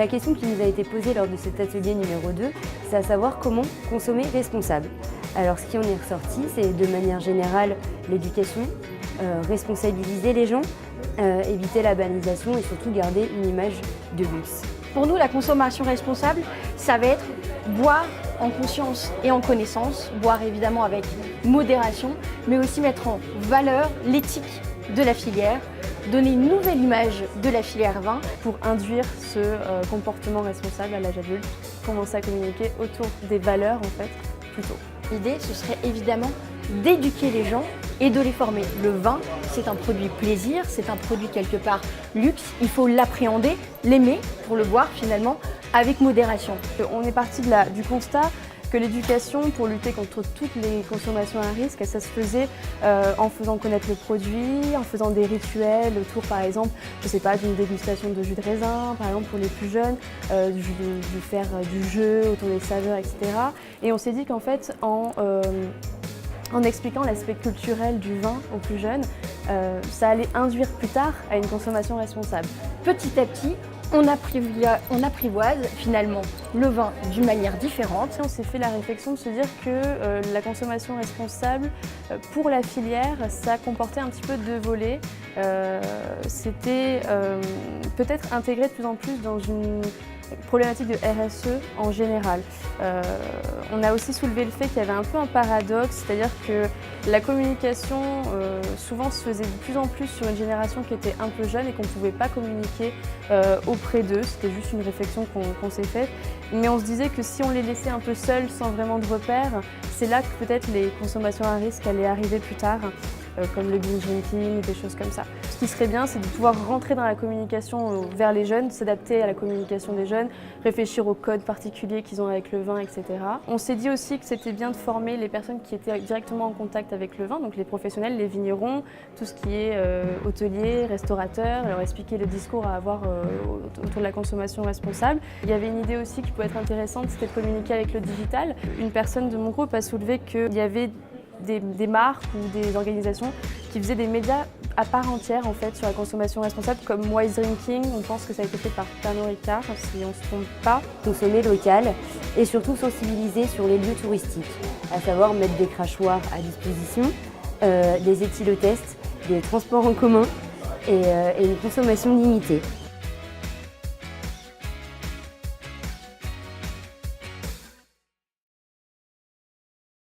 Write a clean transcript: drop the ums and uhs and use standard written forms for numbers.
la question qui nous a été posée lors de cet atelier numéro 2, c'est à savoir comment consommer responsable. Alors ce qui en est ressorti, c'est de manière générale l'éducation, responsabiliser les gens, éviter la banalisation et surtout garder une image de luxe. Pour nous, la consommation responsable, ça va être boire en conscience et en connaissance, boire évidemment avec modération, mais aussi mettre en valeur l'éthique de la filière, donner une nouvelle image de la filière vin. Pour induire ce comportement responsable à l'âge adulte, commencer à communiquer autour des valeurs en fait, plus tôt. L'idée, ce serait évidemment d'éduquer les gens et de les former. Le vin, c'est un produit plaisir, c'est un produit quelque part luxe. Il faut l'appréhender, l'aimer pour le boire finalement avec modération. On est parti du constat que l'éducation pour lutter contre toutes les consommations à risque, ça se faisait en faisant connaître le produit, en faisant des rituels autour par exemple, je sais pas, d'une dégustation de jus de raisin, par exemple pour les plus jeunes, de faire du jeu autour des saveurs, etc. Et on s'est dit qu'en fait, en expliquant l'aspect culturel du vin aux plus jeunes, ça allait induire plus tard à une consommation responsable. Petit à petit, on apprivoise finalement le vin d'une manière différente. On s'est fait la réflexion de se dire que la consommation responsable, pour la filière, ça comportait un petit peu deux volets. C'était peut-être intégré de plus en plus dans une problématique de RSE en général. On a aussi soulevé le fait qu'il y avait un peu un paradoxe, c'est-à-dire que la communication souvent se faisait de plus en plus sur une génération qui était un peu jeune et qu'on ne pouvait pas communiquer auprès d'eux. C'était juste une réflexion qu'on s'est faite. Mais on se disait que si on les laissait un peu seuls, sans vraiment de repères, c'est là que peut-être les consommations à risque allaient arriver plus tard. Comme le binge drinking, des choses comme ça. Ce qui serait bien, c'est de pouvoir rentrer dans la communication vers les jeunes, s'adapter à la communication des jeunes, réfléchir aux codes particuliers qu'ils ont avec le vin, etc. On s'est dit aussi que c'était bien de former les personnes qui étaient directement en contact avec le vin, donc les professionnels, les vignerons, tout ce qui est hôtelier, restaurateur, leur expliquer le discours à avoir autour de la consommation responsable. Il y avait une idée aussi qui pouvait être intéressante, c'était de communiquer avec le digital. Une personne de mon groupe a soulevé qu'il y avait des marques ou des organisations qui faisaient des médias à part entière en fait sur la consommation responsable comme Wise Drinking. On pense que ça a été fait par Pernod Ricard si on ne se trompe pas. Consommer local et surtout sensibiliser sur les lieux touristiques, à savoir mettre des crachoirs à disposition, des éthylotests, des transports en commun et une consommation limitée.